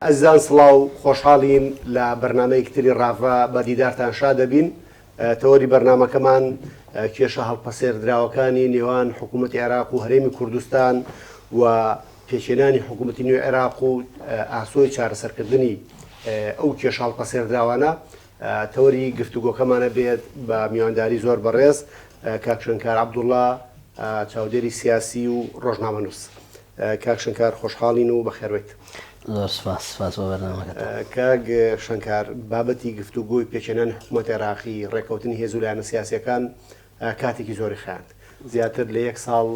ئەزان سڵاو خۆشحاڵین لە بەرنمەیەکتری ڕاڤە بە دیدارتان شا دەبین. تەوەری بەرنمەکەمان کێشە هەڵپەسێردراوەکانی نێوان حکوومەتی عێراق و هەرێمی کوردستان و پێچێنانی حکوومەتی نوێ عێراق و ئاسۆی چارەسەرکردنی ئەو کێشە هەڵپەسێردراوانە تەوەری گفتوگۆکەمانە بێت بە میوانداری زۆر بەڕێز کاک شنکار عەبدوڵڵا، چاودێری سیاسی و ڕۆژنامەنووس. کاک شنکار خۆشحاڵین و بەخێربێت. زۆر سپاس بۆ بەرنامەکەت. کاک شنکار، بابەتی گفتوگۆی پێچێنانی حکوومەتی عێراقی ڕێکەوتنی هێز و لایەنە سیاسیەکان کاتێکی زۆری خایاند. زیاتر لە 1 ساڵ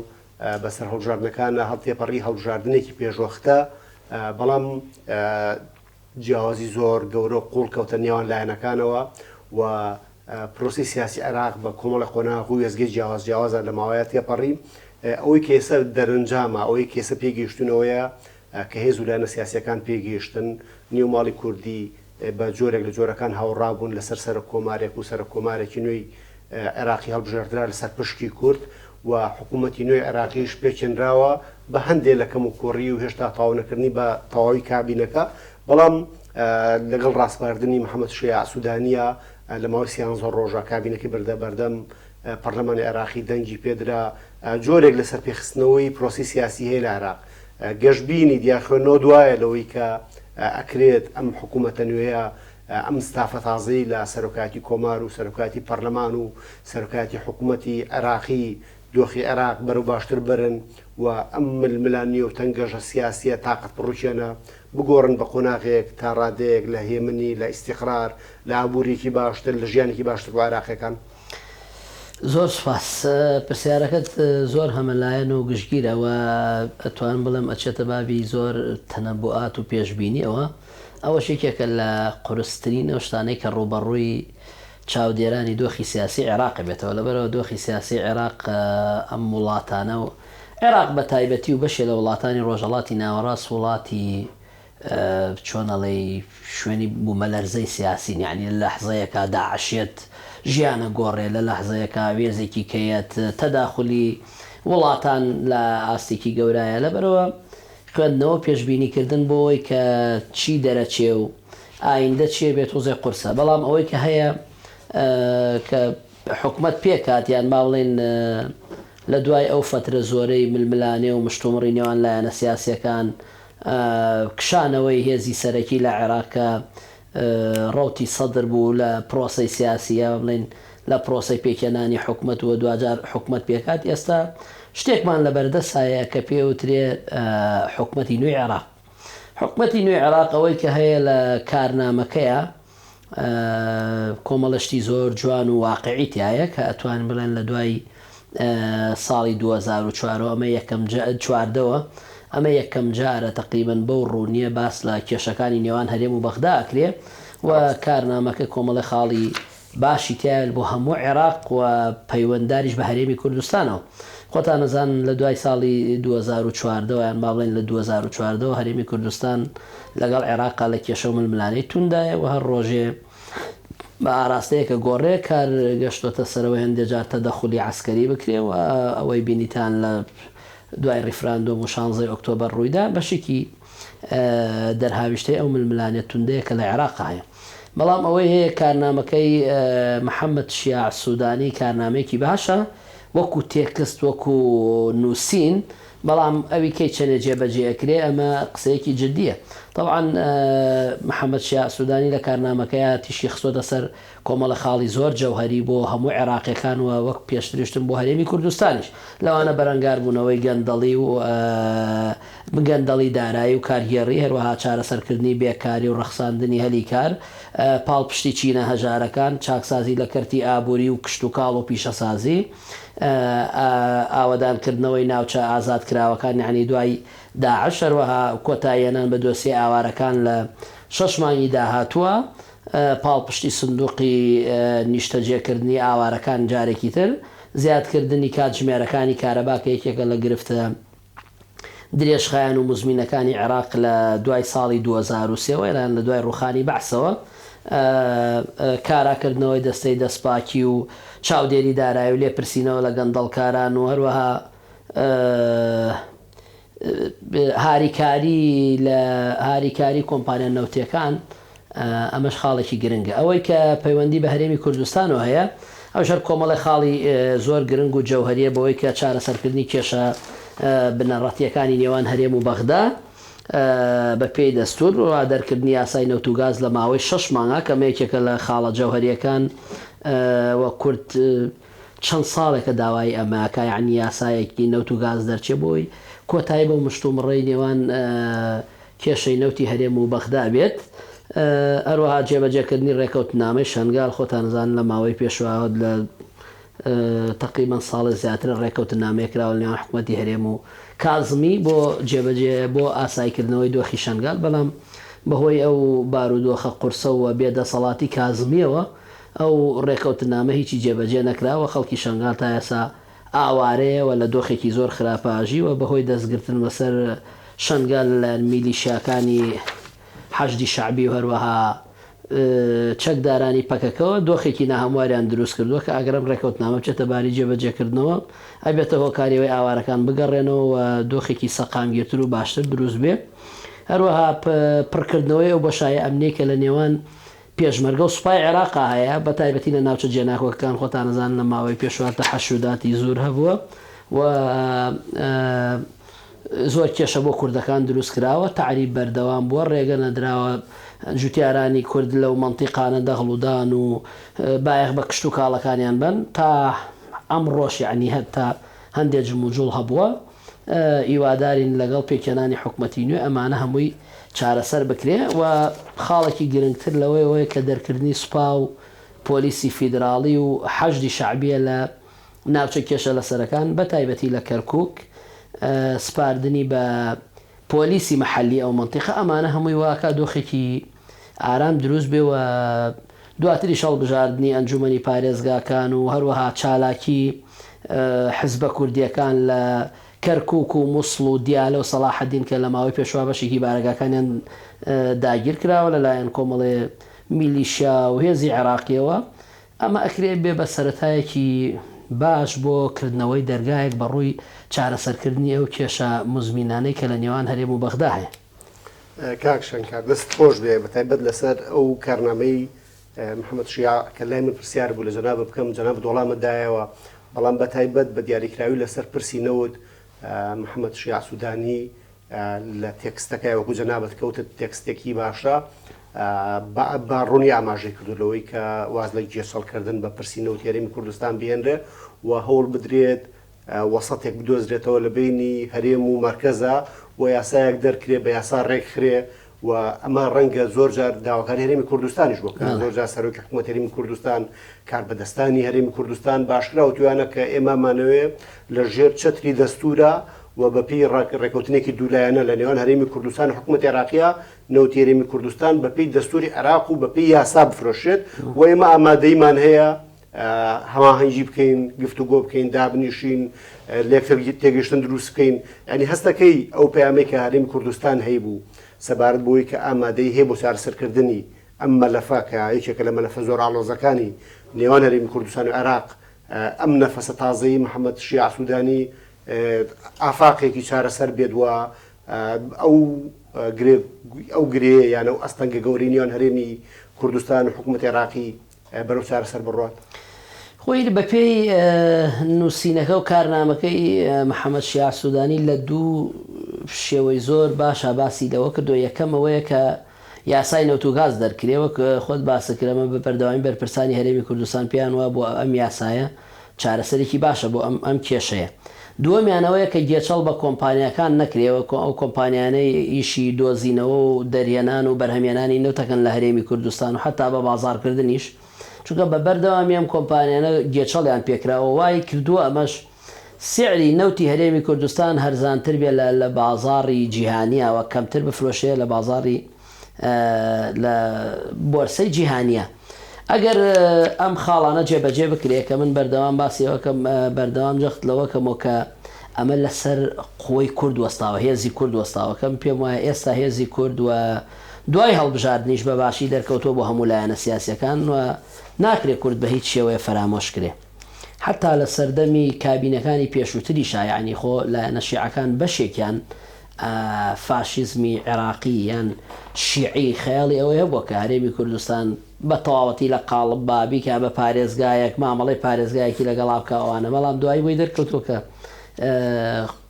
بەسەر هەڵبژاردنەکانە هەڵتێپەڕی هەڵبژاردنێکی پێشوەختە، بەڵام جیاوازی زۆر گەورە قوڵ کەوتە نێوان لایەنەکانەوە و پرۆسی سیاسی عێراق بە کۆمەڵی قۆناغ و وێزگەی جیاوازە لە ماوەیە تێپەڕی. ئەوەی کە ئێستا دەرەنجامە، ئەوەی کە ئێستا پێگەیشتنەوەیە کە هێز و لایەنە سیاسیەکان پێگەیشتن، نێو ماڵی کوردی بە جۆرێک لە جۆرەکان هاوڕابوون لەسەر سەر کۆمارێک و سەر کۆمارێکی نوێی عێراقی هەڵبژاردرا لەسەر پشکی کورد و حکوومەتی نوێی عێراقیش پێچێنراوە بە هەندێک لە کەم و کوڕی و هێشتا تاوانەکردنی بە تەواوی کابینەکە. بەڵام لەگەڵ ڕاستپاردنی محەممەد شیاع سوودانیە لە ماوەی 13 ڕۆژە کابینەکەی بەردە بەردەم پەرلەمانی عێراقی دەنگی پێدرا، جۆرێک لەسەر پێخستنەوەی پرۆسی سیاسی هەیە لە عێراق. گەشتبینی دیاخوێنەوە دوایە لەوەی کە ئەکرێت ئەم حکوومەتە نوێیە ئەم ستافە تازەی لە سەرۆکاتی کۆمار و سەرۆکاتی پەرلەمان و سەرۆکاتی حکوومەتی عێراقی دۆخی عێراق بەرەو باشتر برن و ئەم ململانی و تەنگەژە سیاسیە تااقەت بڕوچێنە بگۆڕن بە قۆناغێک تا ڕادەیەک لە هێمنی، لە ئیستیقرار، لە ئابوووریکی باشتر، لە ژیانێکی باشتر بۆ عێراقیەکان. زۆر سپاس. پرسیارەکەت زۆر هەمەلایەن و گشتگیرەوە، ئەتوان بڵێم ئەچێتە بابی زۆر تەنەبوعات و پێشبینیەوە. ئەوە شێکێکە لە قورسترین ئەو شتانەی کە ڕوبەڕووی چاودێرانی دۆخی سیاسی عێراق بێتەوە. لەبەرەوە دۆخی سیاسی عێراق ئەم وڵاتانە و عێراق بە تایبەتی و بەشێ لە وڵاتانی ڕۆژهەڵاتی ناوەڕاست وڵاتی چۆنەڵێ شوێنی بوومەلەرزەی سیاسین، یعنی لە لەحزەیەکە داعشێت ژیانە گۆڕێ، لە لەحزەیەکە وێزێکی کەیەت تەداخلی وڵاتان لە ئاستێکی گەورایە. لەبەرەوە خوێندنەوە پێشبینیکردن بۆەوەی کە چی دەرەچێ و ئایندە چیە بێت وزێ قورسە. بەڵام ئەوەی کە هەیە کە حکومەت پێکات یان با بڵێن لە دوای ئەو فترە زۆرەی ململانێ و مشتومڕی نێوان لایەنە سیاسیەکان کشانەوەی هێزی سەرەکی لە عێراقە ڕوتی سەدر بوو لە پرۆسی سیاسیە، بڵێن لە پرۆسی پێکێنانی حکومەت و دوجار حکومەت پێکات. ئێستا شتێکمان لە بەردەسایە کە پێوترێ حکومەتی نوێی عێراق. حکومەتی نوێی عێراق ئەوەی کە هەیە لە کارنامەکەیە کۆمەڵشتی زۆر جوان و واقعی تایە کە ئەتوان بڵێن لە دوای ساڵی 2004 ئەمە یەکەم چواردەوە ئەمە یەکەم جارە تقریبن بەو ڕوونیە باس لە کێشەکانی نێوان هەرێم و بەغدا ئەکرێ و کارنامەکە کۆمەڵە خاڵی باشی تایە بۆ هەموو عێراق و پەیوەندداریش بە هەرێمی کوردستانەوە. خۆتان نەزان لە دوای ساڵی 2014 یان با بڵێن لە 2014 هەرێمی کوردستان لەگەڵ عێراقا لە کێشە و ململانەی توندایە و هەر ڕۆژێ بە ئاراستەیەکە گۆڕێ کار گەشتۆتە سەرەوەی هەندێک جار تەدەخولی عسکەری بکرێ و ئەوەی بینیتان لە دوای ڕیفراندۆم و 16 ئۆکتۆبەر ڕوویدا بەشێکی دەرهاویشتەی ئەو ململانێت توندەیە کە لە عێراق هەیە. بەڵام ئەوەی هەیە کارنامەکەی محەممەد شیاع سوودانی کارنامەیەکی باشە وەکو تێکست وەکو نووسین، بەڵام ئەوی کەی چەنێ جێبەجێەکرێ ئەمە قسەیەکی جددیە. طبعاً محەممەد شیاع سوودانی لە کارنامەکەیە تیشی خستۆتە سەر کۆمەڵە خاڵی زۆر جەوهەری بۆ هەموو عێراقیەکان و وەک پێشتریشتن بۆ هەرێمی کوردستانیش لەوانە بەرەنگار بوونەوەی گەندەڵی و گەندەڵی دارایی و کارگێڕی، هەروەها چارەسەرکردنی بێکاری و ڕەخساندنی هەلی کار، پاڵپشتی چینە هەژارەکان، چاکسازی لە کەرتی ئابووری و کشت و کاڵ و پیشەسازی، ئاوەدانکردنەوەی ناوچە ئازادکراوەکان یعنی دوای داعش، هەروەها کۆتاییێنان بە دۆسیە ئاوارەکان لە 6 مانگی داهاتووە، پاڵپشتی سندوقی نیشتەجێکردنی ئاوارەکان جارێکی تر، زیادکردنی کاتژمێرەکانی کارەبا کە یەکێکە لە گرفتە درێژخایەن و مزمینەکانی عێراق لە دوای ساڵی 2003 یان لە دوای ڕوخانی بەحسەوە، کاراکردنەوەی دەستەی دەستپاکی و چاودێری دارایی و لێپرسینەوە لە گەندەڵکاران و هەروەها هاریکاری کۆمپانیا نەوتیەکان ئەمەش خاڵێکی گرنگە. ئەوەی کە پەیوەندی بە هەرێمی کوردستانەوە هەیە ئەو شەر کۆمەڵی خاڵی زۆر گرنگ و جەوهریە بەوەی کە چارەسەرکردنی کێشە بنەڕەتیەکانی نێوان هەرێم و بەغدا بە پێی دەستور و دەرکردنی یاسای نەوت و گاز لە ماوەی 6 مانگە کە یەکێکە لە خاڵە جەوهریەکان وە کورد چەند ساڵێکە داوای ئەماکە یعنی یاسایەکی نەوت و گاز دەرچێ بۆی کۆتایی بە مشتومڕێی نێوان کێشەی نەوتی هەرێم و بەغدا بێت. هەروەها جێبەجێکردنی ڕێکەوتنامەی شەنگال خۆتان نزان لە ماوەی پێشوەوە لە تقریبان ساڵی زیاتر ڕێکەوتنامەیە کراوە لە نێوان حکوومەتی هەرێم و کازمی بۆ جێبەجێ بۆ ئاسایکردنەوەی دۆخی شەنگال، بەڵام بەهۆی ئەو بارودۆخە قورسە و بێدەسەڵاتی کازمیەوە ئەو ڕێکەوتنامە هیچی جێبەجێ نەکراوە. خەڵکی شەنگال تا ئێستا ئاوارەیەوە لە دۆخێکی زۆر خراپاژیوە بەهۆی دەستگرتن بەسەر شەنگال لە میلیشیاکانی حەشدی شعبی و هەروەها چەکدارانی پەکەکەوە دۆخێکی ناهەمواریان دروست کردووە کە ئەگەرم ڕێکەوتنامە بچێتە باری جێبەجێکردنەوە ئەبێتە هۆکاریەوەی ئاوارەکان بگەڕێنەوە و دۆخێکی سەقامگیرتر و باشتر دروست بێ. هەروەها پڕکردنەوەی ئەو بەشایە ئەمنێکە لە نێوان پێشمەرگە و سوپای عێراقا هەیە بە تایبەتی لە ناوچە جێناکۆکەکان خۆتان نەزان لە ماوەی پێشواتە حەشوداتی زۆر هەبووە و زۆر کێشە بۆ کوردەکان دروست کراوە، تعریب بەردەوام بووە، ڕێگە نەدراوە جوتیارانی کورد لەو مەنتیقانە دەغڵودان و بایەخ بە کشت و کاڵەکانیان بن تا ئەم ڕۆژ یعنی هەتا هەندێک جموجوڵ هەبووە ئیوادارین لەگەڵ پێکێنانی حکومەتی نوێ ئەمانە هەمووی چارەسەر بکرێ و خاڵێکی گرنگتر لەوەیەوەی کە دەرکردنی سوپا و پۆلیسی فیدراڵی و حەشدی شعبیە لە ناوچە کێشە لەسەرەکان بە تایبەتی لە کەرکووک سپاردنی بە پۆلیسی مەحەلی ئەو منتیقە ئەمانە هەمووی واکە دۆخێکی ئارام دروست بێ و دواتری شەڵبژاردننی ئەنجومەنی پارێزگاکان و هەروەها چالاکی حزبە کوردیەکان لە کەرکووک و مووسڵ و دیالە و سەلاحەدین کە لە ماوەی پێشوا بەشێکی بارەگاکانیان داگیر کراوە لەلایەن کۆمەڵێ میلیشیا و هێزی عێراقیەوە. ئەمە ئەکرێ بێ بە سەرەتایەکی باش بۆ کردنەوەی دەرگایەک بە ڕووی چارەسەرکردنی ئەو کێشە مزمینانەی کە لە نێوان هەرێم و بەغدا هەیە. کاک شەنکار دەست خۆش بێ بەتایبەت لەسەر ئەو کارنامەی محەممەد شیع کە لای من پرسیار بوو لە جەناب بکەم جەناب وەڵامەدایەوە، بەڵام بەتایبەت بە دیاریکراوی لەسەر پرسی نەوت محەممەد شیع سوودانی لە تێکستەکەی وەکو جەنابەت کەوتت تێکستێکی باشە با ڕوونی ئاماژەی کردولەوەی کە واز لە جێسەڵکردن بە پرسیینەوە هەرێمی کوردستان بێنرێ و هەوڵ بدرێت وەسەتێک بدۆزرێتەوە لە بینی هەرێم و مەرکەزە و یاسایەک دەرکرێ بە یاسا ڕێکخرێ و ئەمە ڕەنگە زۆر جار داواکاری هەرێمی کوردستانیش بۆ زۆر جار سەرۆکی حکوومەت هەرێمی کوردستان کاربەدەستانی هەرێمی کوردستان باشکرا و توانە کە ئێمەمانەوێ لە ژێر چەتری دەستورە و بەپی ڕێکەوتنێکی دوولایەنە لە نێوان هەرێمی کوردستان و حکوومەتی عێراقیە نەوتی هەرێمی کوردستان بەپی دەستوری عێراق و بەپی یاسا بفرۆشێت و ئێمە ئامادەیمان هەیە هەماهەنگی بکەین، گفتوگۆ بکەین، دابنیشین، لێکتر تێگەشتن دروست بکەین. ینی هەستەکەی ئەو پەیامەی کە هەرێمی کوردستان هەیە بوو سەبارەت بۆی کە ئامادەی هەیە بۆ چارەسەرکردنی ئەم مەلەفە کە یەکێکە لە مەلەفە زۆر ئاڵۆزەکانی نێوان هەرێمی کوردستان و عێراق ئەم نەفەسە تازەی محەممەد شیع سوودانی ئافاقێکی چارەسەر بێت و ئەو گرێ یانە و ئەستەنگە گەورەی نێوان هەرێمی کوردستان و حکوومەتی عێراقی بەرەو چارەسەر بڕات. خۆی بە پێی نووسینەکە و کارنامەکەی محەممەد شیع سوودانی لە دوو شێوەی زۆر باشە باسی لەوە کردو. یەکەمەوەیە کە یاسای نەوت و گاز دەرکرێەوە کە خۆت باسەکرەمە بە بەردەوامی بەرپرسانی هەرێمی کوردستان پیان وە بۆ ئەم یاسایە چارەسەرێکی باشە بۆ ئەم کێشەیە. دووەمیانەوەیە کە گێچەڵ بە کۆمپانیەکان نەکرێەوە ئەو کۆمپانیانەی ئیشی دۆزینەوە و دەریێنان و بەرهەمێنانی نەوتەکەن لە هەرێمی کوردستان و حتا بە بازارکردنیش، چونکە بە بەردەوامی ئەم کۆمپانیانە گێچەڵیان پێکراوە وای کردووە ئەمەش سعری نەوتی هەرێمی کوردستان هەرزانتر بێ لە بازاڕی جیهانیەوە کەمتر بفرۆشەیە لە بازاڕی لە بۆرسەی جیهانیە. ئەگەر ئەم خاڵانە جێبەجێ بکرێت کە من بەردەوام باسیەوە کە بەردەوام جەختلەوە کەمەوە کە ئەمە لەسەر خۆی کورد وەستاوە، هێزی کورد وەستاوە، کەم پێم وایە ئێستا هێزی کورد و دوای هەڵبژاردنیش بە باشی دەرکەوتووە بۆ هەموو لایەنە سیاسیەکان و ناکرێت کورد بە هیچ شێوەیە فەرامۆشکرێ. حتا لە سەردەمی کابینەکانی پێشووتری شایعنی خۆ لایەنە شیعەکان بەشێکیان فاشیزمی عێراقی یان شیعی خەیاڵی ئەوەیە بووە کە هەرێمی کوردستان بە تەواوەتی لە قاڵب بابی کە بە پارێزگایەک مامەڵی پارێزگایەکی لەگەڵا بکە ئەوانە بەڵام دوای بۆی دەرکەوتووە کە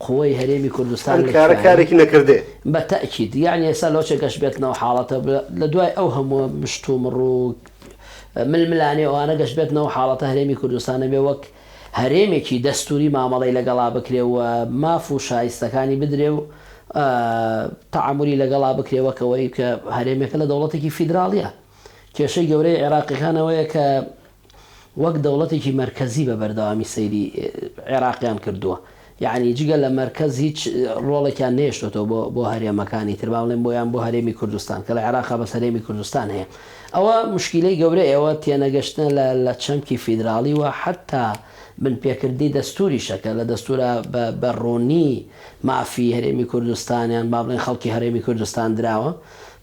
قوەی هەرێمی کوردستان کارێکی نەکردێ بە تەکید یعنی ئێستا لۆچە گەشت بێتنەوە حاڵەتە لە دوای ئەو هەموو مشتوم ڕوو ململانێ ئەوانە گەشت بێتنەوە حاڵەتە هەرێمی کوردستانە بێ وەک هەرێمێکی دەستوری مامەڵی لەگەڵا بکرێەوە ماف و شایستەکانی بدرێ و تەعاملی لەگەڵا بکرێوەکەوەی کە هەرێمێکە لە دەوڵەتێکی فیدراالیە کێشەی گەورەی عێراقیەکانەوەیە کە وەک دەوڵەتێکی مرکزی بە بەردەوامی سەیری عێراقیان کردووە یعنی جگە لە مرکز هیچ ڕۆڵێکیان نێشتۆتەوە بۆ هەرێمەکانی تر باڵێن بۆیان بۆ هەرێمی کوردستان کە لە عێراقا بەس هەرێمی کوردستان هەیە ئەوە مشکلەی گەورە ئێوە تێنەگەشتن لە چەمکی فیدراالی و حتا بنپێکردی دەستوری شەکە لە دەستورە بەڕۆنی مافی هەرێمی کوردستانیان با بڵێن خەڵکی هەرێمی کوردستان دراوە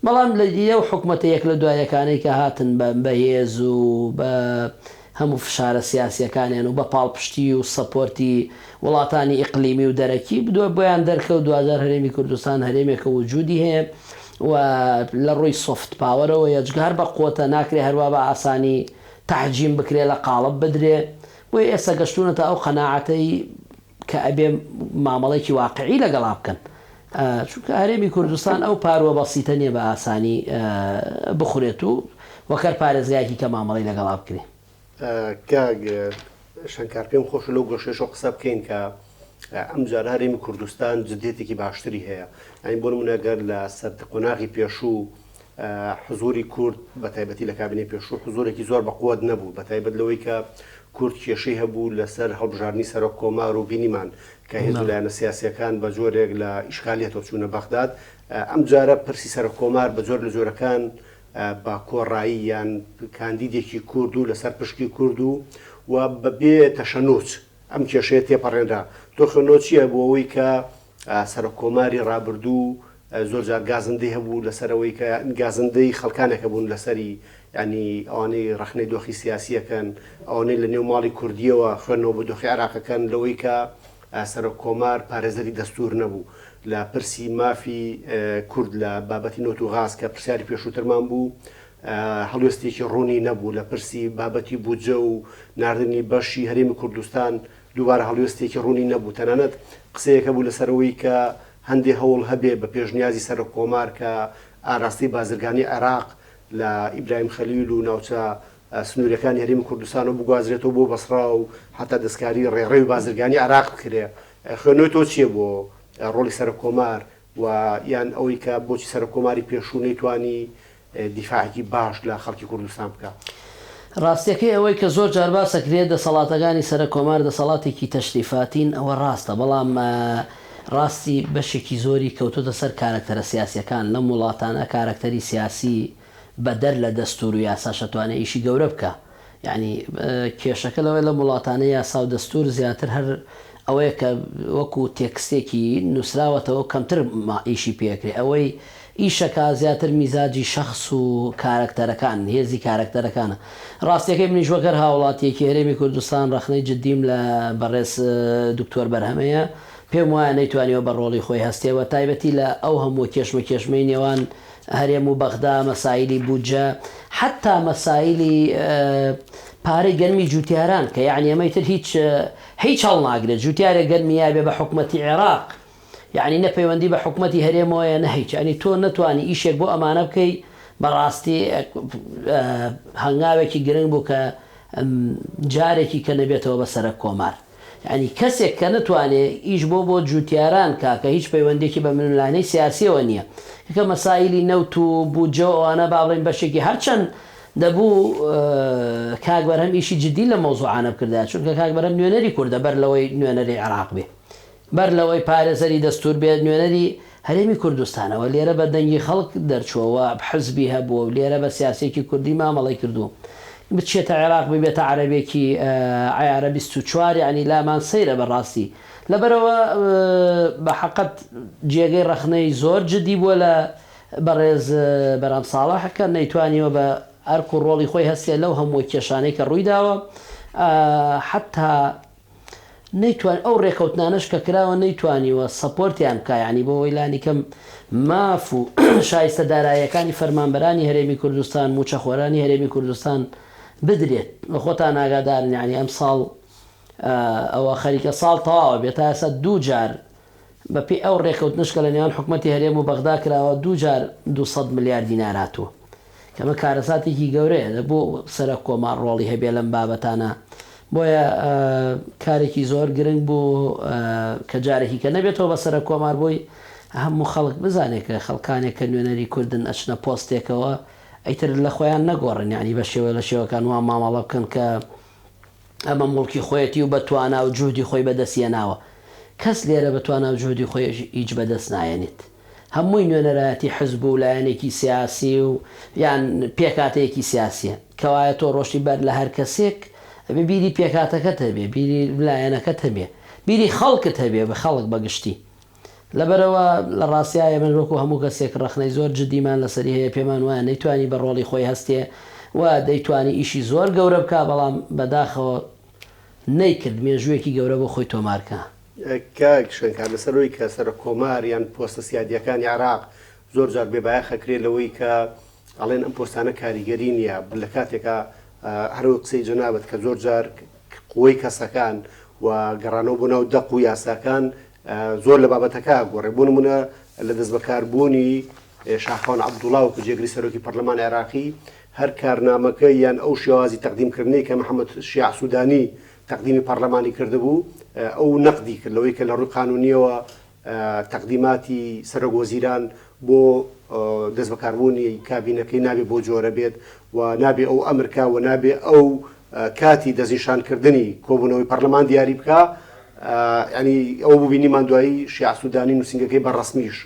بەڵام لە ئەو حکومەتە یەک لە دوایەکانەی کە هاتن بەهێز و بە هەموو فشارە سیاسیەکانیان و بە پاڵپشتی و سەپۆرتی وڵاتانی ئیقلیمی و دەرەکی بدووە بۆیان دەرکەوت 2000 هەرێمی کوردستان هەرێمێکە وجودی هەیە و لە ڕووی سۆفت پاوەرەوە یەجگار بە قوتە ناکرێ هەروە بە ئاسانی تەحجیم بکرێ لە قاڵب بدرێ بۆی ئێستا گەشتونەتە ئەو قەناعەتەی کە ئەبێ مامەڵێکی واقعی لەگەڵا بکەن چونکە هەرێمی کوردستان ئەو پاروە بەسیتە نیە بە ئاسانی بخورێت و وەکەر پارێزگایەکی کە مامەڵی لەگەڵا بکرێ شەنکار پێم خۆش لەو گۆشێشەوە قسە بکەین کە ئەم جار هەرێمی کوردستان جدێتێکی باشتری هەیە ئەین بۆ نمونەگەر لە سەر قۆناغی پێشوو حزوری کورد بە تایبەتی لە کابینەی پێشوو حزورێکی زۆر بەقوت نەبوو بە تایبەت لەوەی کە کورد کێشەی هەبوو لەسەر هەڵبژاردننی سەرۆک کۆمار و بینیمان کە هێز لایەنە سیاسیەکان بە جۆرێک لە ئیشکالیەتەوە چوونە بەغداد ئەم جارە پرسی سەرۆک کۆمار بە جۆر لە جۆرەکان بە کۆڕایی یان کاندیدێکی کورد و لەسەر پشکی کورد و بەبێ تەشەنۆچ ئەم کێشەیە تێپەڕێنرا تۆخەنۆ چییە بۆ ئەوەی کە سەرۆک کۆماری ڕابردوو زۆر جار گازندەی هەبوو لەسەرەوەی کە گازندەی خەڵکانێکە بوون لەسەری ینی ئەوانەی ڕخنەی دۆخی سیاسیەکەن ئەوانەی لە نێو ماڵی کوردیەوە خوێنەوە بە دۆخی عێراقەکان لەوەی کە سەرۆک کۆمار پارێزەری دەستور نەبوو لە پرسی مافی کورد لە بابەتی نۆت و غاز کە پرسیاری پێشووترمان بوو هەڵوێستێکی ڕوونی نەبوو لە پرسی بابەتی بودجە و ناردنی بەشی هەرێمی کوردستان دووبارە هەڵوێستێکی ڕوونی نەبوو تەنانەت قسەیەکە بوو لەسەرەوەی کە هەندێک هەوڵ هەبێ بە پێشنیازی سەرۆک کۆمار کە ئاراستی بازرگانی عێراق لە ئیبراهیم خەلیل و ناوچە سنوورەکانی هەرێمی کوردستان و بگوازرێتەوە بۆ بەسڕا و حتا دەستکاری ڕێڕێی بازرگانی عێراق بکرێ خوێنەوەی تۆ چییە بۆ ڕۆڵی سەرۆک کۆمار و یان ئەوەی کە بۆچی سەرۆک کۆماری پێشوو نەیتوانی دیفاعێکی باش لە خەڵکی کوردستان بکە ڕاستیەکەی ئەوەی کە زۆر جار باسەکرێت دەسەڵاتەکانی سەرۆک کۆمار دەسەڵاتێکی تەشریفاتین ئەوە ڕاستە بەڵام ڕاستی بەشێکی زۆری کەوتوتە سەر کارکتەرە سیاسیەکان لەم وڵاتانە کارکتەری سیاسی بەدەر لە دەستور و یاسا شەتوانێت ئیشی گەورە بکە یعنی کێشەکە لەوەی لە وڵاتانە یاسا و دەستور زیاتر هەر ئەوەیە کە وەکو تێکستێکی نووسراوەتەوە کەمتر ئیشی پێکرێ ئەوەی ئیشەکە زیاتر میزاجی شخص و کارکتەرەکان هێزی کارکتەرەکانە ڕاستیەکەی منیش وەکەر هاوڵاتیەکی هەرێمی کوردستان ڕخنەی جدیم لە بەڕێز دکتۆر بەرهەمەیە پێم وایە نەیتوانیەوە بە ڕۆڵی خۆی هەستێەوە تایبەتی لە ئەو هەموو کێشمەی نێوان هەرێم و بەغدا مەسایلی بودجە حتا مەسایلی پارەی گەرمی جوتیاران کە یعنی ئەمەی تر هیچ هەڵ ناگرێت جوتیارە گەرمییا بێ بە حکومەتی عێراق یعنی نەپەیوەندی بە حکومەتی هەرێمەوەیە نەهیچ ینی تۆ نەتوانی ئیشێک بۆ ئەمانە بکەی بەڕاستی هەنگاوێکی گرنگ بوو کە جارێکی کە نەبێتەوە بە سەرۆک کۆمار ینی کەسێک کە نتوانێت ئیش بۆ جوتیاران کاکە هیچ پەیوەندێکی بە منلانەی سیاسیەوە نییە کە مەسایلی نەوت و بودجە ئەوانە باڵێن بەشێکی هەرچەند دەبوو کاک بەرهەم ئیشی جدی لە مۆزوعانە بکردا چونکە کاک بەرهەم نوێنەری کوردە بەر لەوەی نوێنەری عێراق بێ بەر لەوەی پارێزەری دەستور بێت نوێنەری هەرێمی کوردستانەوە لێرە بە دەنگی خەڵک دەرچووەوە حزبی هەبووە و لێرە بە سیاسێکی کوردی مامەڵی کردو بچێتە عێراق ببێتە عەرەبێکی عیارە 24 ینی لامان سەیرە بەڕاستی لەبەرەوە بە حەقەت جێگەی ڕخنەی زۆر جدی بووە لە بەڕێز بەرام ساڵحەکە نەیتوانیەوە بە ئەرک و ڕۆڵی خۆی هەستێ لەو هەموو کێشانەی کە ڕووی داوە حتا نەیتوان ئەو ڕێکەوتنانەش کە کراوە نەیتوانیوە سەپۆرتیان بکە ینی بۆ وەیلانی کەم ماف و شایستە داراییەکانی فەرمانبەرانی هەرێمی کوردستان موچەخۆرانی هەرێمی کوردستان بدرێت بە خۆتان ئاگادارن ینی ئەم ساڵ ئەوە خەریکە ساڵ تەواوە بێت تا ئێستا دوو جار بەپێی ئەو ڕێکەوتنش کە لە نێوان حکوومەتی هەرێم و بەغدا کراوە دوو جار 200 ملیارد دینار هاتووە کەمە کارەساتێکی گەورەیە بۆ سەرە کۆمار ڕۆڵی هەبێ لەم بابەتانە بۆیە کارێکی زۆر گرنگ بوو کە جارێکی کە نەبێتەوە بە سەرە کۆمار بۆی هەموو خەڵک بزانێت کە خەڵکانێک کە نوێنەری کوردن ئەچنە پۆستێکەوە ئەیتر لە خۆیان نەگۆڕن ینی بە شێوە لە شێوەکان وان مامەڵە بکەن کە ئەمە مڵکی خۆیەتی و بەتوانە و جوودی خۆی بەدەستێناوە کەس لێرە بەتوانە و جوودی خۆی هیچ بەدەست نایەنێت هەمووی نوێنەرایەتی حزب و لایەنێکی سیاسی و یان پێکاتەیەکی سیاسیە کەوایە تۆ ڕۆشتی بەر لە هەر کەسێک ئەبێ بیری پێکاتەکەت هەبێ بیری لایەنەکەت هەبێ بیری خەڵکت هەبێ بە خەڵک بەگشتی لەبەرەوە لە ڕاستیایە من وەکو هەموو کەسێک ڕخنەی زۆر جدیمان لەسەری هەیە پێمان وایە نەیتوانی بە ڕۆڵی خۆی هەستێ و دەیتوانی ئیشی زۆر گەورە بکە بەڵام بەداخەوە نەیکرد مێژوویەکی گەورە بۆ خۆی تۆمارکە کاک شوێنکار لەسەرەوەی کە سەر کۆمار یان پۆستە سیادیەکانی عراق زۆر جار بێبایە خەکرێ لەوەی کە ئەڵێن ئەم پۆستانە کاریگەری نییە لە کاتێکە هەروە قسەی جەنابەت کە زۆر جار قوەی کەسەکان و گەڕانەوە بوونەوە دەق و یاساکان زۆر لە بابەتەکە گۆڕێ بوو نمونە لە دەست بەکاربوونی شاخۆن عەبدوڵڵا وەکو جێگری سەرۆکی پەرلەمانی عێراقی هەر کارنامەکە یان ئەو شێوازی تەقدیمکردنی کە محەممەد شیع سوودانی تەقدیمی پەرلەمانی کردبوو ئەو نەقدی کرد لەوەی کە لە ڕووی قانونیەوە تەقدیماتی سەرۆکوەزیران بۆ دەست بەکاربوونی کابینەکەی نابێ بۆ جۆرە بێت و نابێ ئەو ئەمرکا و نابێ ئەو کاتی دەستنیشانکردنی کۆبوونەوەی پەرلەمان دیاری بکە ینی ئەو ببینیمان دوایی شیع سوودانی نووسنگەکەی بەڕەسمیش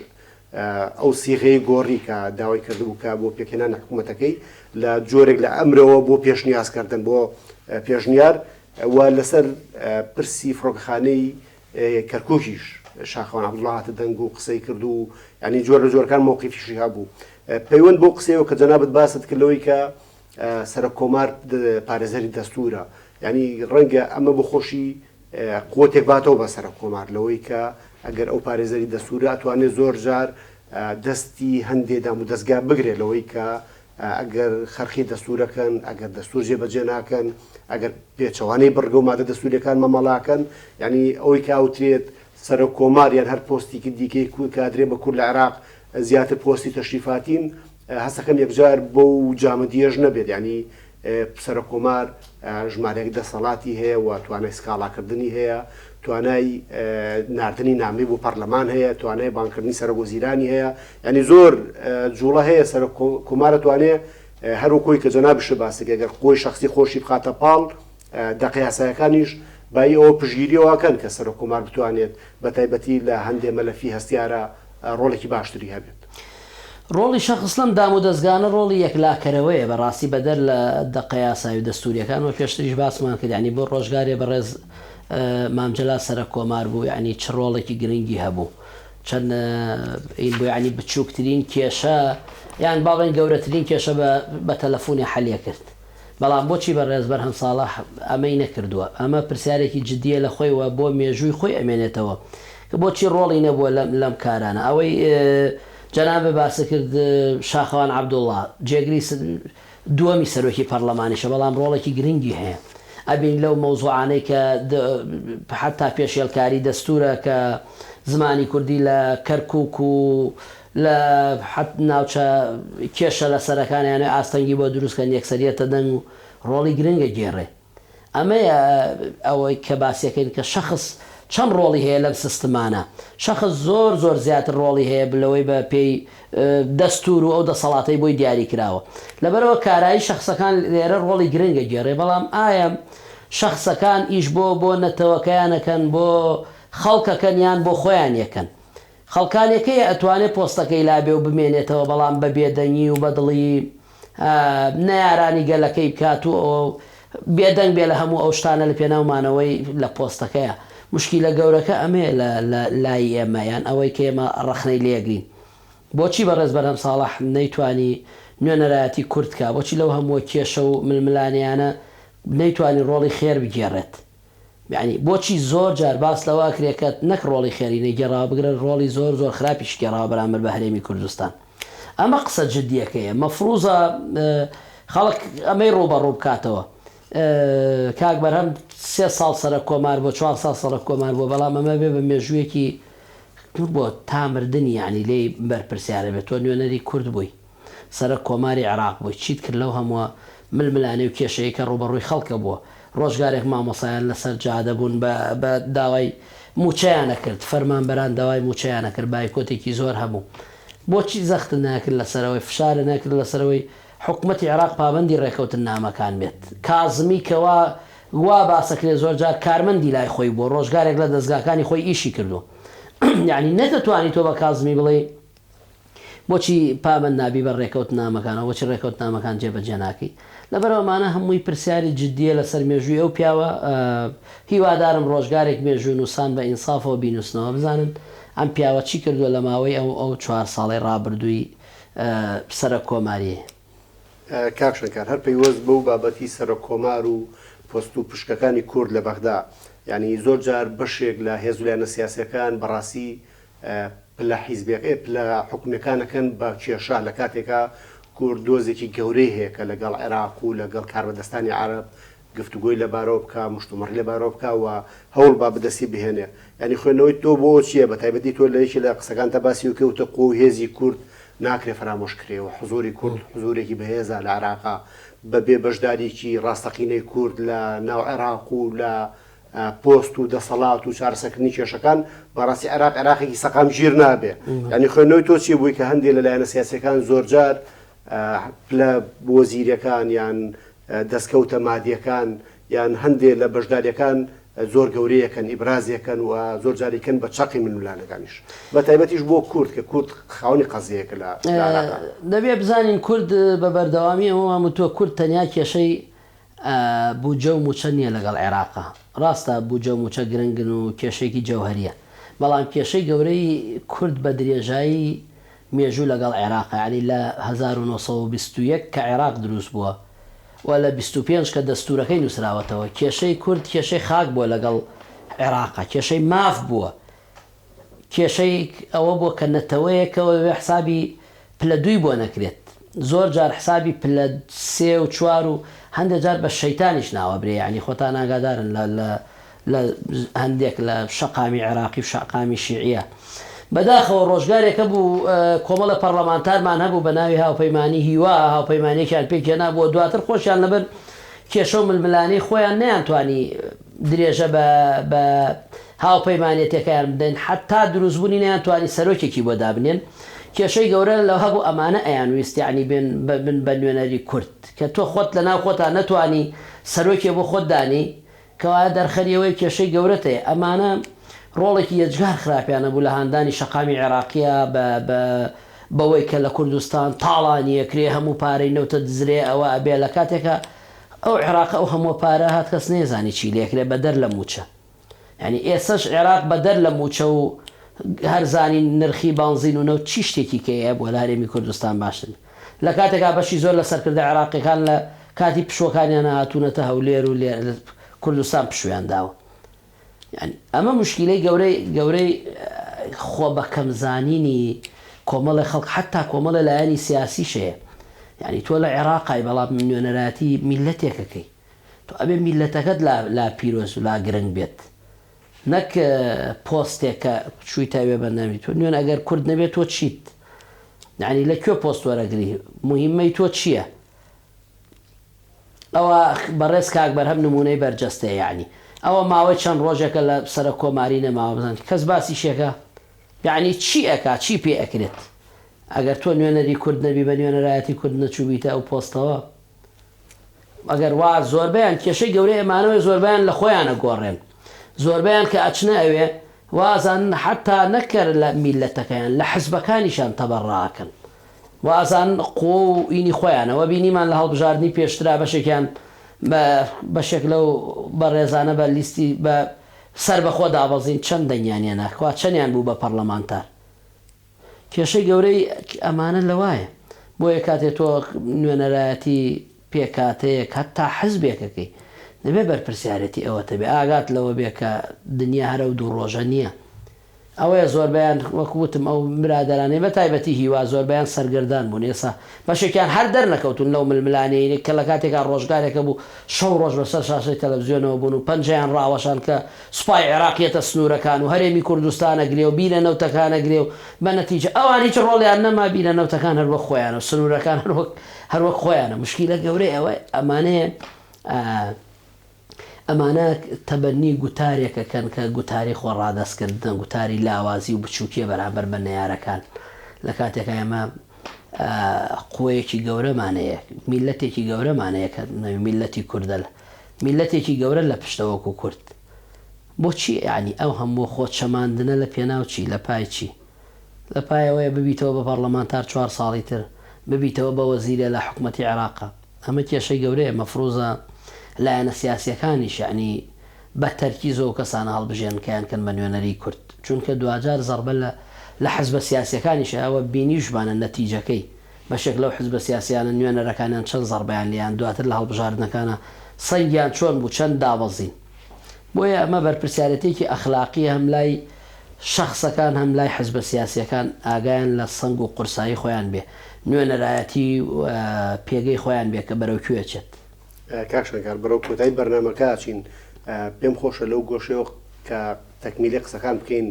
ئەو سیغەی گۆڕی کە داوای کردبوو کە بۆ پێکێنان حکوومەتەکەی لە جۆرێک لە ئەمرەوە بۆ پێشنیازکردن بۆ پێشنیار و لەسەر پرسی فڕۆکەخانەی کەرکووکیش شاخۆن عەبدوڵڵا هاتە دەنگ و قسەی کرد و ینی جۆر لە جۆرەکان مۆقیفیشی هەبوو پەیوەند بۆ قسەیەوە کە جەنابەت باست کرد لەوەی کە سەرۆک کۆمار پارێزەری دەستوورە ینی ڕەنگە ئەمە بۆ خۆشی قوتێک باتەوە بە سەرۆک کۆمار لەوەی کە ئەگەر ئەو پارێزەری دەستوورە ئەتوانێت زۆر جار دەستی هەندێدام و دەستگا بگرێت لەوەی کە ئەگەر خەرخی دەستورەکەن ئەگەر دەستور جێبەجێ ناکەن ئەگەر پێچەوانەی بڕگە و مادە دەستوریەکان مەمەڵاکەن ینی ئەوەی کاوترێت سەرۆک کۆمار یان هەر پۆستێکی دیکەی کادرێ بە کورد لە عێراق زیاتر پۆستی تەشریفاتین هەستەکەم یەکجار بۆ جامەدیێژ نەبێت ینی سەرۆک کۆمار ژمارەیەک دەسەڵاتی هەیە و توانای سکاڵاکردنی هەیە توانای ناردنی نامی بۆ پەرلەمان هەیە توانای بانکردنی سەرۆکوەزیرانی هەیە ینی زۆر جوڵە هەیە سەرۆک کۆمارە توانێت هەروەکۆی کە جەنابش باسێک ئەگەر خۆی شخصی خۆشی بخاتە پاڵ دەقیاسایەکانیش بای ئەوە پژگیریەوەکەن کە سەرۆک کۆمار بتوانێت بە تایبەتی لە هەندێک مەلەفی هەستیارە ڕۆڵێکی باشتری هەبێت. ڕۆڵی شەخص لەم دام و دەستگانە ڕۆڵی یەکلاکەرەوەیە بەڕاستی بەدەر لە دەقەیاسایی و دەستوریەکان و پێشتریش باسمان کرد ینی بۆ ڕۆژگارێ بەڕێز مامجەلا سەرۆک کۆمار بوو ینی چ ڕۆڵێکی گرنگی هەبوو چەند این بۆ ینی بچووکترین کێشە یان باڵێن گەورەترین کێشە بە تەلەفۆنی حەلیە کرد بەڵام بۆچی بەڕێز بەرهەم ساڵح ئەمەی نەکردووە ئەمە پرسیارێکی جدیە لە خۆیەوە بۆ مێژووی خۆی ئەمێنێتەوە کە بۆچی ڕۆڵی نەبووە لەم کارانە ئەوەی جەنابە باسە کرد شاخەوان عەبدوڵڵا جێگری دووەمی سەرۆکی پەرلەمانیشە بەڵام ڕۆڵێکی گرنگی هەیە ئەبین لەو مەوزوعانەی کە حتا پێشێلکاری دەستورە کە زمانی کوردی لە کەرکووک و لە حەت ناوچە کێشە لە سەرەکانیانە ئاستەنگی بۆ دروستکەن یەکسەریەتە دەنگ و ڕۆڵی گرنگە گێڕێ ئەمەیە ئەوەی کە باسیەکەین کە شەخص چەند ڕۆڵی هەیە لەم سیستمانە شەخص زۆر زۆر زیاتر ڕۆڵی هەیە بلەوەی بە پێی دەستور و ئەو دەسەڵاتەی بۆی دیاری کراوە لەبەرەوە کارایی شەخصەکان لێرە ڕۆڵی گرنگە گێڕێ بەڵام ئایا شەخصەکان ئیش بۆ نەتەوەکەیانەکەن بۆ خەڵکەکەن یان بۆ خۆیان یەکەن خەڵکانەکەی ئەتوانێت پۆستەکەی لابێ و بمێنێتەوە بەڵام بە بێدەنگی و بەدڵی نەیارانی گەلەکەی بکات و بێدەنگ بێ لە هەموو ئەو شتانە لە پێناومانەوەی لە پۆستەکەیە مشکیلە گەورەکە ئەمێ لە لای ئێمەیان ئەوەی کە ئێمە ڕەخنەی لێگرین بۆچی بەڕێز بەرهەم ساڵح نەیتوانی نوێنەرایەتی کوردکە بۆچی لەو هەموو کێشە و ململانیانە نەیتوانی ڕۆڵی خێر بگێڕێت یعنی بۆچی زۆر جار باس لەوە کرێکەت نەک ڕۆڵی خێرینەی گەڕاوە بگرن ڕۆڵی زۆر زۆر خراپیش گەڕاوە بەرامبەر بە هەرێمی کوردستان ئەمە قسە جددیەکەیە مەفروزە خەڵک ئەمەی ڕوبەڕوو بکاتەوە کاک بەرهەم 3 ساڵ سەرە کۆمار بۆ 4 ساڵ سەرە کۆمار بۆ بەڵام ئەمە بێ بە مێژوویەکی دوور بۆ تامردنی ینی لێی بەرپرسیارە بێت تۆ نوێنەری کورد بووی سەرە کۆماری عێراق بووی چیت کرد لەو هەمووە ململانەی و کێشەیە کە ڕوبەڕووی خەڵکە بووە ڕۆژگارێک مامۆسایان لەسەر جادە بوون بە داوای موچەیانە کرد فەرمانبەران داوای موچەیانە کرد بایکۆتێکی زۆر هەبوو بۆچی زەختن ناکرد لەسەرەوەی فشارە ناکرد لەسەرەوەی حکوومەتی عێراق پابەندی ڕێکەوتن نامەکان بێت کازمی کەوا وا باسەکرێ زۆر جار کارمەندی لای خۆی بۆ ڕۆژگارێک لە دەستگاکانی خۆی ئیشی کردو یعنی نەدەتوانی تۆ بە کازمی بڵێ بۆچی پابەند نابی بە ڕێکەوت نامەکانەوە بۆچی ڕێکەوت نامەکان جێبەجێ ناکەی لەبەرەوەمانە هەمووی پرسیاری جددیە لەسەر مێژووی ئەو پیاوە هیوادارم ڕۆژگارێک مێژوو نووسان بە ئینسافەوە بینوسنەوە بزانن ئەم پیاوە چی کردووە لە ماوەی ئەو 4 ساڵی ڕابردووی سەرە کۆماریە کاکشنکار هەر پەیوەست بەو بابەتی سەرە کۆمار و پۆست و پشکەکانی کورد لە بەغدا ینی زۆر جار بەشێک لە هێزولایەنە سیاسەکان بەڕاستی پلە حیزبێک پلە حکومەکانەکەن بە کێشا لە کاتێکا کورد دۆزێکی گەورەی هەیە کە لەگەڵ عێراق و لەگەڵ کاربەدەستانی عەرەب گفتوگۆی لەبارەوە بکە مشتومڕی لەبارەوە بکە و هەوڵ با بەدەستی بهێنێ ینی خوێنەوەی تۆ بۆ چییە بە تایبەتی تۆ لە یەکی لە قسەکانتە باسی و کەوتە قۆ و هێزی کورد ناکرێ فرامۆشکرێەوە حزۆری کورد حزورێکی بەهێزە لە عێراقا بەبێ بەشداریکی ڕاستەقینەی کورد لە ناو عێراق و لە پۆست و دەسەڵات و چارەسەکردنی کێشەکان بەڕاستی عێراقێکی سەقام ژیر نابێ ینی خوێنەوەی تۆ چی بووی کە هەندێک لەلایەنە سیاسەکان زۆرجار لە وەزیرەکان یان دەستکەوتە مادیەکان یان هەندێک لە بەشداریەکان زۆر گەورەیەکەن ئیبرازیەکەن و زۆر جاریکەن بە چاقی منولانەکانیش بە تایبەتیش بۆ کورد کە کورد خاوەنی قەزیەکە لە دەبێ بزانین کورد بە بەردەوامی ئەوە تۆ کورد تەنیا کێشەی بوجە و موچە نییە لەگەڵ عێراقا ڕاستە بوجە و موچە گرنگن و کێشێکی جەوهریە بەڵام کێشەی گەورەی کورد بە درێژایی مێژوو لەگەڵ عێراق ینی لە 1920 کە عێراق دروست بووە و لە 25 کە دەستورەکەی نووسراوەتەوە کێشەی کورد کێشەی خاک بووە لەگەڵ عێراقا کێشەی ماف بووە کێشەی ئەوە بووە کە نەتەوەیەکەوە بێ حسابی پلە دوی بۆ نەکرێت زۆر جار حسابی پلە 3 و 4 و هەندێک جار بە شەیتانیش ناوە برێ ینی خۆتان ئاگادارن لە هەندێک لە شەقامی عێراقی و شەقامی شیعیە بەداخەوە ڕۆژگارێکە بوو کۆمەڵە پەرلەمانتارمان هەبوو بە ناوی هاوپەیمانی هیوا هاوپەیمانێکیان پێکێنا بۆ دواتر خۆشیان لەبەر کێشە و ململانەی خۆیان نەیانتوانی درێژە بە هاوپەیمانێتەکەیان بدەن حتا دروستبوونی نەیانتوانی سەرۆکێکی بۆ دابنێن کێشەی گەورە لەو هەبوو ئەمانە ئەیانویست یعنی بن بە نوێنەری کورد کە تۆ خۆت لە ناو خۆتان نەتوانی سەرۆکێ بۆ خۆت دانی کەوا دەرخەریەوەی کێشەی گەورەتەیە ئەمانە ڕۆڵێکی یەجگار خراپیانە بوو لە هەندانی شەقامی عێراقیە بەوەی کە لە کوردستان تاڵانیەکرێ هەموو پارەی نەوتە دزرێ ئەوە ئەبێ لە کاتێکە ئەو عێراق ئەو هەموو پارە هات کەس نێزانی چی لێکرێ بەدەر لە موچە ینی ئێسەش عێراق بەدەر لە موچە و هەرزانی نرخی بانزین و نەوت چی شتێکی کەیە بۆ لە هەرێمی کوردستان باشن لە کاتێکا بەشی زۆر لە سەرکردە عێراقیەکان لە کاتی پشوەکانیان هاتوونەتە هەولێر و کوردستان پشویان داوە يعني ئەمە مشکلەی گەورەی خۆ بە کەمزانینی کۆمەڵی خەڵک حتا کۆمەڵە لایەنی سیاسی شەیە یعنی تۆ لە عێراقای بەڵام نوێنەراتی میلەتێکەکەی تۆ ئەبێ میلەتەکەت لا پیرۆز و لا گرنگ بێت نەک پۆستێکە چووی تاوێ بەنامی تۆ نوێن ئەگەر کورد نەبێت تۆ چیت یعنی لە کوێ پۆست وەرەگری مهمەی تۆ چییە ئەوە بەڕێز کاک بەرهەم نمونەی بەرجەستەیە یعنی ئەوە ماوەی چەند ڕۆژێکە لە سەرە کۆماری نەماوە بزان کەس باسی شێکە یعنی چی ئەکا چی پێ ئەکرێت ئەگەر تۆ نوێنەری کورد نەبی بە نوێنەرایەتی کورد نەچووبیتە ئەو پۆستەوە ئەگەر وا زۆربیان کێشەی گەورەی ئەمانەوەی زۆربیان لە خۆیانە گۆڕێن زۆربیان کە ئەچنە ئەوێ وازان حتا نەکرد لە میلەتەکەیان لە حزبەکانیشان تەبەڕاکەن وازان قۆ و ئینی خۆیانەوە بینیمان لە هەڵبژاردننی پێشترا بەشێکیان بەشێک لەو بەڕێزانە بە لیستی بە سەر بەخۆ دابەزین چەند دەنیانیان ناکوا چەندیان بوو بە پەرلەمانتار کێشەی گەورەی ئەمانە لەوایە بۆیە کاتێک تۆ نوێنەرایەتی پێکاتەیەک هەتا حزبێکەکەی دەبێ بەرپرسیارەتی ئەوەتە بێ ئاگات لەوە بێ کە دنیا هەرە و دوو ڕۆژە نییە ئەوەیە زۆربیان وەکوتم ئەو برادرانەی بە تایبەتی هیوا زۆربیان سەرگردان بوون ێسا بەشێکیان هەر دەرنەکەوتون لەو ململانەیە کە لە کاتێکا ڕۆژگارێکە بوو شەو ڕۆژ بەسەر شاشەی تەلەڤیزیۆنەوە بوون و پەنجەیان ڕاوەشان کە سوپای عێراقیەتە سنوورەکان و هەرێمی کوردستانە گرێ و بیرە نەوتەکانە گرێ و بە نەتیجە ئەوان هیچ ڕۆڵیان نەما بیرە نەوتەکان هەروەک خۆیانە و سنوورەکان هەروەک خۆیانە مشکیلە گەورەی ئەوە ئەمانە تەبەنی گوتارێکەکەن کە گوتاری خۆ ڕادەستکردن گوتاری لاوازی و بچووکیە بەرامبەر بە نەیارەکان لە کاتێکە ئێمە قوەیەکی گەورەمانەیە میلەتێکی گەورەمانەیە کە میلەتی کوردە میلەتێکی گەورە لە پشتەوەکو کورد بۆچی ینی ئەو هەموو خۆ چەماندنە لە پێناوچی لە پای چی لە پایەوەیە ببیتەوە بە پەرلەمانتار 4 ساڵی تر ببیتەوە بە وەزیرە لە حکوومەتی عێراقا ئەمە کێشەی گەورەیە مەفروزە لایەنە سیاسیەکانیش یعنی بە تەرکیزەوە و کەسانە هەڵبژێنکەیان کەن بە نوێنەری کورد چونکە دوجار زەربە لە حزبە سیاسیەکانیش ئەوە بینیشبانە نەتیجەکەی بەشێک لەو حزبە سیاسیانە نوێنەرەکانیان چەند زەربیان لیان دواتر لە هەڵبژاردنەکانە سەنگیان چۆن بوو چەند دابەزین بۆیە ئەمە بەرپرسیارەتێکی ئەخلاقی هەم لای شخصەکان هەم لای حزبە سیاسیەکان ئاگایان لە سنگ و قورسایی خۆیان بێ نوێنەرایەتی پێگەی خۆیان بێ کە بەرەوکوێچێت کاکشەکار بەرەو کۆتایی بەرنامەکە چین پێم خۆشە لەو گۆشەوە کە تەکمیلی قسەکان بکەین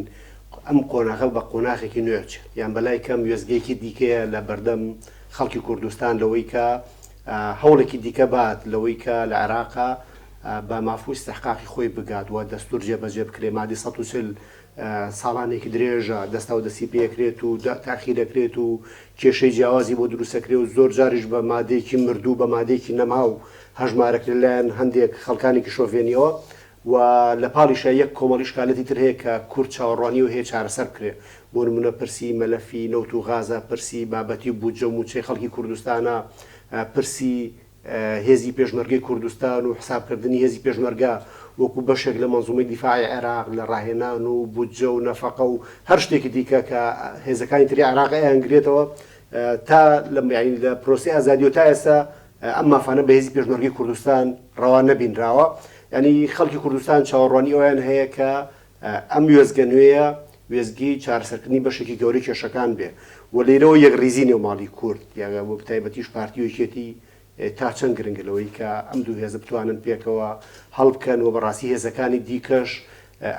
ئەم قۆناغە بە قۆناغێکی نوێچێت یان بەلای کەم وێزگەیەکی دیکەیە لە بەردەم خەڵکی کوردستان لەوەی کە هەوڵێکی دیکە بات لەوەی کە لە عێراقا بە مافووی استحقاقی خۆی بگات و دەستور جێبەجێ بکرێ مادی 140 ساڵانێکی درێژە دەستا و دەستی پێکرێت و تاخیرەکرێت و کێشەی جیاوازی بۆ دروستەکرێ و زۆر جاریش بە مادێکی مردوو بە مادێکی نەما و هەژمارەکرێت لایەن هەندێک خەڵکانێکی شۆڤێنیەوە و لە پاڵیشە یەک کۆمەڵی شکالەتی تر هەیە کە کورد چاوەڕوانی و هەیە چارەسەر بکرێ بۆ نمونە پرسی مەلەفی نەوت و غازە پرسی بابەتی بودجە و موچەی خەڵکی کوردستانە پرسی هێزی پێشمەرگەی کوردستان و حسابکردنی هێزی پێشمەرگە وەکو بەشێک لە مەنزومەی دیفاعی عێراق لە ڕاهێنان و بودجە و نەفەقە و هەر شتێکی دیکە کە هێزەکانی تری عێراق ئەنگرێتەوە تا لە پرۆسی ئازادی و تا ئێستا ئەم مافانە بە هێزی پێشمەرگەی کوردستان ڕەوا نەبینراوە ینی خەڵکی کوردستان چاوەڕوانی ئەویان هەیە کە ئەم وێزگە نوێیە وێزگی چارەسەرکردنی بەشێکی گەورەی کێشەکان بێ و لێرەوە یەکڕیزی ماڵی کورد یاگە بۆ بتایبەتیش پارتی و یەکێتی تا چەند گرنگلەوەی کە ئەم دوو هێزە بتوانن پێکەوە هەڵبکەن و بەڕاستی هێزەکانی دیکەش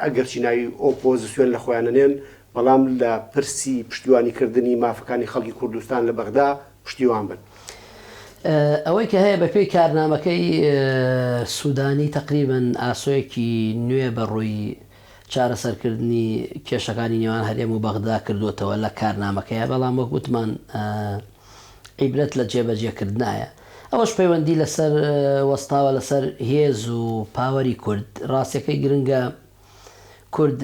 ئەگەرچی ناوی ئۆپۆزیسیۆن لە خۆیانەنێن بەڵام لە پرسی پشتیوانیکردنی مافەکانی خەڵکی کوردستان لە بەغدا پشتیوان بن. ئەوەی کە هەیە بەپێی کارنامەکەی سوودانی تقریبن ئاسۆیەکی نوێ بەڕووی چارەسەرکردنی کێشەکانی نێوان هەرێم و بەغدا کردوتەوە لە کارنامەکەیە بەڵام وەک وتمان عیبرەت لە جێبەجێکردنایە ئەوەش پەیوەندی لەسەر وەستاوە لەسەر هێز و پاوەری کورد ڕاستیەکەی گرنگە کورد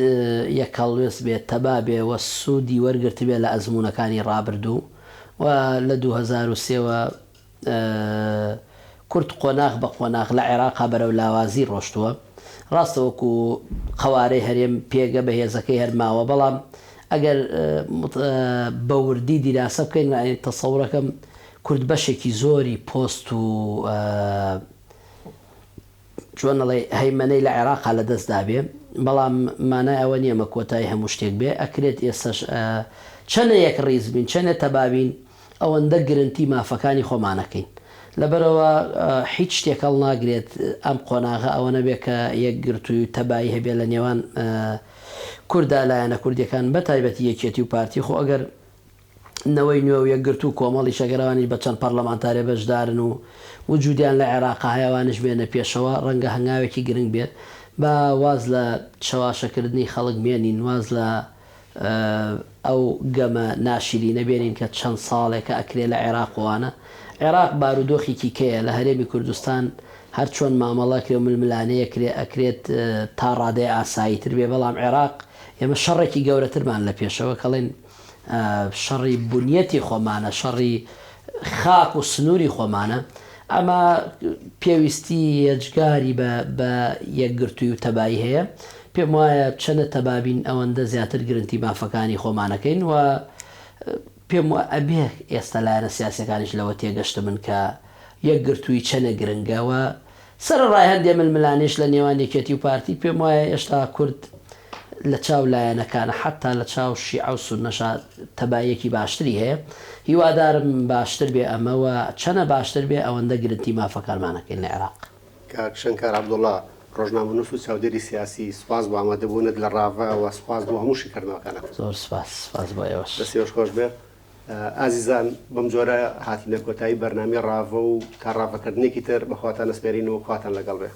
یەک هەڵوێست بێت تەبا بێ وە سوودی وەرگرت بێ لە ئەزمونونەکانی ڕابردوو و لە 2023ەوە کورد قۆناغ بە قۆناغ لە عێراقا بەرەو لاوازی ڕۆشتووە ڕاستەوەکو قەوارەی هەرێم پێگە بە هێزەکەی هەرماوە بەڵام ئەگەر بەوردی دیراسە بکەین تەسەورەکەم کورد بەشێکی زۆری پۆست و چۆنەڵێ هەیمەنەی لە عێراقا لە دەستدا بێ بەڵام مانای ئەوە نییە مە کۆتایی هەموو شتێک بێ ئەکرێت ئێستش چەنە یەک ڕیز بین چەنە تەبابین ئەوەندە گرنتی مافەکانی خۆمانەکەین لەبەرەوە هیچ شتێک هەڵ ناگرێت ئەم قۆناغە ئەوە نەبێ کە یەک گرتووی تەبایی هەبێ لە نێوان کووردا لایەنە کوردیەکان بە تایبەتی یەکێتی و پارتی خۆ ئەگەر نەوەی نوێ و یەکگرت و کۆمەڵی شەگەرەوانی بە چەند پەرلەمانتارێ بەشدارن و وجودیان لە عێراقا هەیەوانش بێنە پێشەوە ڕەنگە هەنگاوێکی گرنگ بێت بە واز لە چاواشەکردنی خەڵک مێنین واز لە ئەو گەمە ناشیری نەبێنین کە چەند ساڵێکە ئەکرێ لە عێراقوانە عێراق بارودۆخێکی کەیە لە هەرێمی کوردستان هەر چۆن مامەڵەکرێ و ململانەیە ئەکرێت تا ڕادەی ئاساییتر بێ بەڵام عێراق ئێمە شەڕێکی گەورەترمان لە پێشەوە کەڵێن شەڕی بنیەتی خۆمانە شەڕی خاک و سنووری خۆمانە ئەمە پێویستی یەجگاری بە یەکگرتووی و تەبایی هەیە پێم وایە چەنە تەبابین ئەوەندە زیاتر گرنتی مافەکانی خۆمانەکەین و پێم ئەبێ ئێستا لایەنە سیاسەکانیش لەوە تێگەشت من کە یەکگرتووی چەنە گرنگەوە سەرڕای هەندێ ململانیش لە نێوان یەکێتی و پارتی پێم وایە ئێشتا کورد لە چاو لایەنەکانە حتا لە چاو شیعە و سونەشا تەبایەکی باشتری هەیە هیوادارم باشتر بێ ئەمەوە چەنە باشتر بێ ئەوەندە گرنتی مافەکارمانەکەین لە عێراق. کاک شەنکار عەبدوڵڵا ڕۆژنامەنووس و چاودێری سیاسی سوپاس بۆ ئامادەبوونت لە ڕاڤەوە سوپاس بۆ هەموو شیکردنەوەکانە. زۆر سپاس بۆ ئێوەش. دەستێوەش خۆش بێ. ئازیزان بەم جۆرە هاتینە کۆتایی بەرنامی ڕاڤە و تا ڕاڤەکردنێکی تر بەخواتان ئەسپێرین و خواتان لەگەڵ بێ.